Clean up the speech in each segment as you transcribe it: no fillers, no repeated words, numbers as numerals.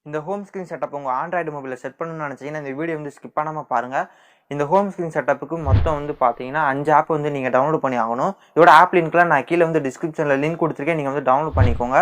இந்த home screen setup உங்கள் Android மொபைலில் செட் பண்ணணும்னு நினச்சிங்கன்னா இந்த வீடியோ வந்து ஸ்கிப் பண்ணாமல் பாருங்கள். இந்த ஹோம் ஸ்க்ரீன் செட்டப்புக்கு மொத்தம் வந்து பார்த்தீங்கன்னா 5 ஆப் வந்து நீங்கள் டவுன்லோட் பண்ணி ஆகணும். இதோட ஆப் லிங்க்லாம் நான் கீழே வந்து டிஸ்கிரிப்ஷனில் லிங்க் கொடுத்துருக்கேன், நீங்கள் வந்து டவுன்லோட் பண்ணிக்கோங்க.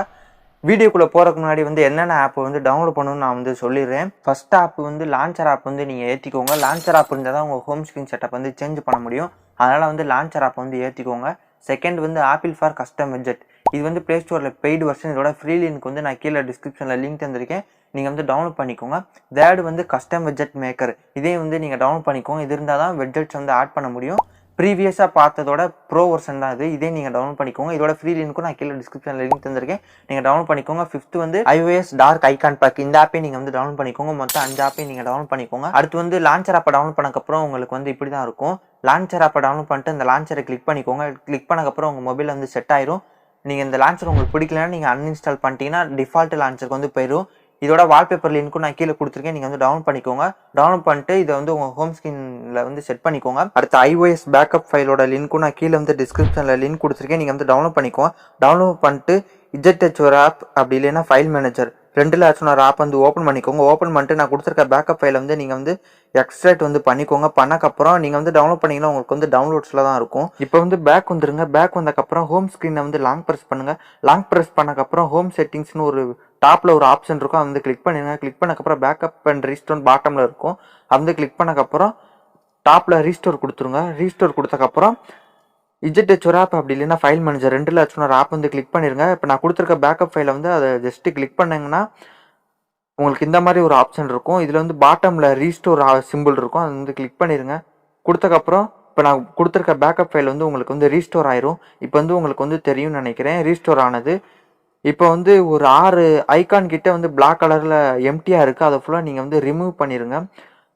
வீடியோக்குள்ளே போகிறதுக்கு முன்னாடி வந்து என்னென்ன ஆப் வந்து டவுன்லோட் பண்ணணும்னு நான் வந்து சொல்லிடுறேன். ஃபர்ஸ்ட் ஆப் வந்து லான்ச்சர் ஆப் வந்து நீங்கள் ஏற்றிக்கோங்க. லான்ச்சர் ஆப் இருந்தால் தான் உங்கள் ஹோம் ஸ்க்ரீன் செட்டப் வந்து சேஞ்ச் பண்ண முடியும். அதனால் வந்து லான்ச்சர் ஆப் வந்து ஏற்றிக்கோங்க. செகண்ட் வந்து ஆப்பிள் ஃபார் கஸ்டம் விட்ஜெட். இது வந்து ப்ளே ஸ்டோரில் பெய்டு வெர்ஷன். இதோட ஃப்ரீ லிங்க் வந்து நான் கீழே டிஸ்கிரிப்ஷனில் லிங்க் தந்திருக்கேன், நீங்கள் வந்து டவுன்லோட் பண்ணிக்கோங்க. தேர்டு வந்து கஸ்டம் விட்ஜெட் மேக்கர். இதே வந்து நீங்கள் டவுன்லோட் பண்ணிக்கோங்க. இது இருந்தால் தான் விட்ஜெட்ஸ் வந்து ஆட் பண்ண முடியும். ப்ரீவியஸாக பார்த்ததோட ப்ரோ வெர்ஷன் தான் இது. இதே நீங்கள் டவுன்லோட் பண்ணிக்கோங்க. இதோட ஃப்ரீ லிங்க்கும் நான் கீழே டிஸ்கிரிப்ஷனில் லிங்க் தந்திருக்கேன், நீங்கள் டவுன்லோட் பண்ணிக்கோங்க. ஃபிஃப்த் வந்து iOS டார்க் ஐகான் பேக். இந்த ஆப்பையும் நீங்கள் வந்து டவுன்லோட் பண்ணிக்கோங்க. மொத்தம் 5 ஆப்பையும் நீங்கள் டவுன்லோட் பண்ணிக்கோங்க. அடுத்து வந்து லான்ச்சர் ஆப்பை டவுன்லோட் பண்ணக்கப்புறம் உங்களுக்கு வந்து இப்படி தான் இருக்கும். லான்ச்சர் ஆப்பை டவுன்லோட் பண்ணிட்டு இந்த லான்ச்சரை கிளிக் பண்ணிக்கோங்க. கிளிக் பண்ணக்கப்புறம் உங்கள் மொபைல் வந்து செட் ஆயிரும். நீங்கள் இந்த லான்ச்சர் உங்களுக்கு பிடிக்கலன்னா நீங்கள் அன்இன்ஸ்டால் பண்ணிட்டீங்கன்னா டிஃபால்ட் லான்ச்சருக்கு வந்து போயிடும். இதோட வால்பேப்பர் லிங்க்கும் நான் கீழே கொடுத்துருக்கேன், நீங்கள் வந்து டவுன்லோட் பண்ணிக்கோங்க. டவுன்லோட் பண்ணிட்டு இதை வந்து உங்கள் ஹோம் ஸ்க்ரீனில் வந்து செட் பண்ணிக்கோங்க. அடுத்து iOS பேக்கப் ஃபைலோட லிங்க்கும் நான் கீழே வந்து டிஸ்கிரிப்ஷனில் லிங்க் கொடுத்துருக்கேன், நீங்கள் வந்து டவுன்லோட் பண்ணிக்கோங்க. டவுன்லோட் பண்ணிட்டு ZHR ஆப் அப்படி இல்லைன்னா ஃபைல் மேனேஜர் ரெண்டில் ஆச்சும் ஒரு ஆப் வந்து ஓப்பன் பண்ணிக்கோங்க. ஓப்பன் பண்ணிட்டு நான் கொடுத்துருக்க பேக்கப் ஃபைலை வந்து நீங்கள் வந்து எக்ஸ்ட்ராக்ட் வந்து பண்ணிக்கோங்க. பண்ணக்கப்புறம் நீங்கள் வந்து டவுன்லோட் பண்ணிங்கன்னா உங்களுக்கு வந்து டவுன்லோட்ஸில் தான் இருக்கும். இப்போ வந்து பேக் வந்துருங்க. பேக் வந்தக்கப்புறம் ஹோம் ஸ்க்ரீனை வந்து லாங் ப்ரெஸ் பண்ணுங்கள். லாங் ப்ரெஸ் பண்ணக்கப்புறம் ஹோம் செட்டிங்ஸ்னு ஒரு டாப்பில் ஒரு ஆப்ஷன் இருக்கும், அதை வந்து கிளிக் பண்ணிடுங்க. கிளிக் பண்ணக்கப்புறம் பேக்கப் அண்ட் ரீஸ்டோர் பாட்டமில் இருக்கும், அது வந்து கிளிக் பண்ணக்கப்புறம் டாப்பில் ரீஸ்டோர் கொடுத்துருங்க. ரீஸ்டோர் கொடுத்தக்கப்புறம் ZHR ஆப் அப்படி இல்லைன்னா ஃபைல் மேனேஜர் ரெண்டில் ஆச்சும் ஒரு ஆப் வந்து கிளிக் பண்ணிடுங்க. இப்போ நான் கொடுத்துருக்க பேக்கப் ஃபைலை வந்து அதை ஜஸ்ட்டு கிளிக் பண்ணிங்கன்னா உங்களுக்கு இந்த மாதிரி ஒரு ஆப்ஷன் இருக்கும். இதில் வந்து பாட்டமில் ரீஸ்டோர் சிம்பிள் இருக்கும், அது வந்து கிளிக் பண்ணிடுங்க. கொடுத்தக்கப்புறம் இப்போ நான் கொடுத்துருக்க பேக்கப் ஃபைல் வந்து உங்களுக்கு வந்து ரீஸ்டோர் ஆயிரும். இப்போ வந்து உங்களுக்கு வந்து தெரியும்னு நினைக்கிறேன் ரீஸ்டோர் ஆனது. இப்போ வந்து ஒரு 6 ஐகான் கிட்ட வந்து பிளாக் கலரில் எம்டியாக இருக்குது, அதை ஃபுல்லாக நீங்கள் வந்து ரிமூவ் பண்ணிடுங்க.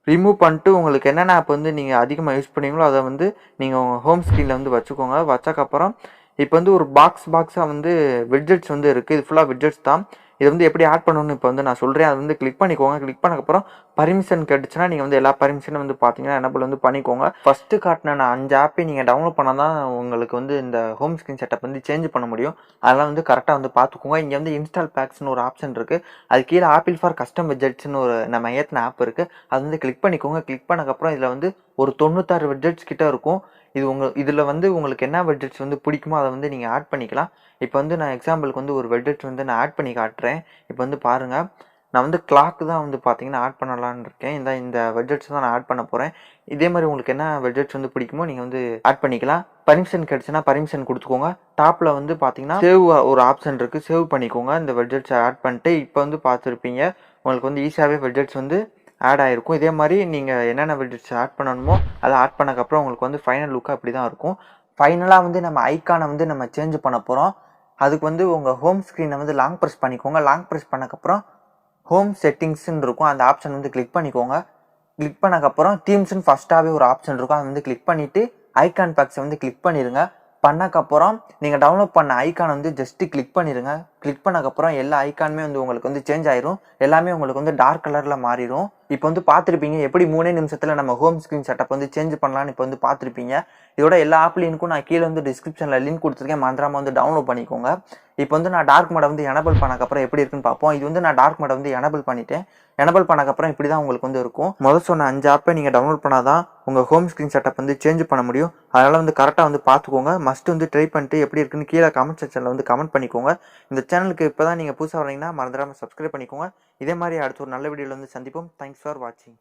ரிமூவ் பண்ணிட்டு உங்களுக்கு என்னென்ன ஆப் வந்து நீங்கள் அதிகமாக யூஸ் பண்ணீங்களோ அதை வந்து நீங்கள் உங்கள் ஹோம் ஸ்க்ரீனில் வந்து வச்சுக்கோங்க. வச்சக்கப்புறம் இப்போ வந்து ஒரு பாக்ஸாக வந்து விட்ஜெட்ஸ் வந்து இருக்குது. இது ஃபுல்லாக விட்ஜெட்ஸ் தான். இது வந்து எப்படி ஆட் பண்ணணும்னு இப்போ வந்து நான் சொல்கிறேன், அதை வந்து கிளிக் பண்ணிக்கோங்க. கிளிக் பண்ணக்கப்புறம் பர்மிஷன் கேட்டுச்சுன்னா நீங்கள் வந்து எல்லா பர்மிஷனும் வந்து பார்த்தீங்கன்னா எனபிள் வந்து பண்ணிக்கோங்க. ஃபஸ்ட்டு காட்டின நான் 5 ஆப்பை நீங்கள் டவுன்லோட் பண்ணால் தான் உங்களுக்கு வந்து இந்த ஹோம் ஸ்க்ரீன் செட்டப் வந்து சேஞ்ச் பண்ண முடியும். அதெல்லாம் வந்து கரெக்டாக வந்து பார்த்துக்கோங்க. இங்கே வந்து இன்ஸ்டால் பேக்ஸ்னு ஒரு ஆப்ஷன் இருக்குது, அது கீழே ஆப்பிள் ஃபார் கஸ்டம் விட்ஜெட்ஸ்னு ஒரு நம்ம ஏற்றின ஆப் இருக்குது, அது வந்து கிளிக் பண்ணிக்கோங்க. கிளிக் பண்ணக்கப்புறம் இதில் வந்து ஒரு 96 விட்ஜெட்ஸ் கிட்ட இருக்கும். இதில் வந்து உங்களுக்கு என்ன விட்ஜெட்ஸ் வந்து பிடிக்குமோ அதை வந்து நீங்கள் ஆட் பண்ணிக்கலாம். இப்போ வந்து நான் எக்ஸாம்பிளுக்கு வந்து ஒரு விட்ஜெட்ஸ் வந்து நான் ஆட் பண்ணி காட்டுறேன். இப்போ வந்து பாருங்கள், நான் வந்து கிளாக் தான் வந்து பார்த்தீங்கன்னா ஆட் பண்ணலான்னு இருக்கேன். இந்த விட்ஜெட்ஸ் தான் நான் ஆட் பண்ண போகிறேன். இதே மாதிரி உங்களுக்கு என்ன விட்ஜெட்ஸ் வந்து பிடிக்குமோ நீங்கள் வந்து ஆட் பண்ணிக்கலாம். பர்மிஷன் கிடச்சுன்னா பர்மிஷன் கொடுத்துக்கோங்க. டாப்பில் வந்து பார்த்தீங்கன்னா சேவ் ஒரு ஆப்ஷன் இருக்குது, சேவ் பண்ணிக்கோங்க. இந்த விட்ஜெட்ஸை ஆட் பண்ணிட்டு இப்போ வந்து பார்த்துருப்பீங்க, உங்களுக்கு வந்து ஈஸியாகவே விட்ஜெட்ஸ் வந்து ஆட் ஆகிருக்கும். இதே மாதிரி நீங்கள் என்னென்ன விட்ஜெட்ஸ் ஆட் பண்ணணுமோ அதை ஆட் பண்ணக்கப்புறம் உங்களுக்கு வந்து ஃபைனல் லுக்காக அப்படி தான் இருக்கும். ஃபைனலாக வந்து நம்ம ஐக்கானை வந்து நம்ம சேஞ்ச் பண்ண போகிறோம். அதுக்கு வந்து உங்கள் ஹோம் ஸ்க்ரீனை வந்து லாங் ப்ரெஸ் பண்ணிக்கோங்க. லாங் ப்ரெஸ் பண்ணக்கப்புறம் ஹோம் செட்டிங்ஸ்ன்னு இருக்கும், அந்த ஆப்ஷன் வந்து கிளிக் பண்ணிக்கோங்க. கிளிக் பண்ணக்கப்புறம் தீம்ஸ்ன்னு ஃபஸ்ட்டாகவே ஒரு ஆப்ஷன் இருக்கும், அதை வந்து கிளிக் பண்ணிவிட்டு ஐகான் பேக்ஸை வந்து கிளிக் பண்ணிடுங்க. பண்ணக்கப்புறம் நீங்கள் டவுன்லோட் பண்ண ஐக்கான் வந்து ஜஸ்ட்டு கிளிக் பண்ணிடுங்க. கிளிக் பண்ணக்கப்புறம் எல்லா ஐக்கானுமே வந்து உங்களுக்கு வந்து சேஞ்ச் ஆயிரும். எல்லாமே உங்களுக்கு வந்து டார்க் கலரில் மாறிடும். இப்போ வந்து பார்த்துருப்பீங்க எப்படி 3 நிமிஷத்தில் நம்ம ஹோம் ஸ்க்ரீன் செட்டப் வந்து சேஞ்ச் பண்ணலான்னு இப்போ வந்து பார்த்துருப்பீங்க. இதோட எல்லா ஆப் லிங்க்கும் நான் கீழே வந்து டிஸ்கிரிப்ஷனில் லிங்க் கொடுத்துருக்கேன், மறந்துடாம வந்து டவுன்லோட் பண்ணிக்கோங்க. இப்போ வந்து நான் டார்க் மோடை வந்து எனபிள் பண்ணக்கப்புறம் எப்படி இருக்குன்னு பார்ப்போம். இது வந்து நான் டார்க் மோடை வந்து எனபிள் பண்ணிட்டேன். எனபிள் பண்ணக்கப்புறம் இப்படி தான் உங்களுக்கு வந்து இருக்கும். முதல் சொன்ன 5 ஆப்பை நீங்கள் டவுன்லோட் பண்ணால் தான் உங்கள் ஹோம் ஸ்க்ரீன் செட்டப் வந்து சேஞ்ச் பண்ண முடியும். அதனால் வந்து கரெக்டாக வந்து பார்த்துக்கோங்க. மஸ்ட் வந்து ட்ரை பண்ணிட்டு எப்படி இருக்குன்னு கீழே கமெண்ட் செக்ஷனில் வந்து கமெண்ட் பண்ணிக்கோங்க. இந்த சேனலுக்கு இப்போ தான் நீங்கள் புதுசாக வரீங்கன்னா மறந்துடாமல் சப்ஸ்கிரைப் பண்ணிக்கோங்க. இதே மாதிரி அடுத்த ஒரு நல்ல வீடியோவில் வந்து சந்திப்போம். தேங்க்ஸ் ஃபார் வாட்சிங்.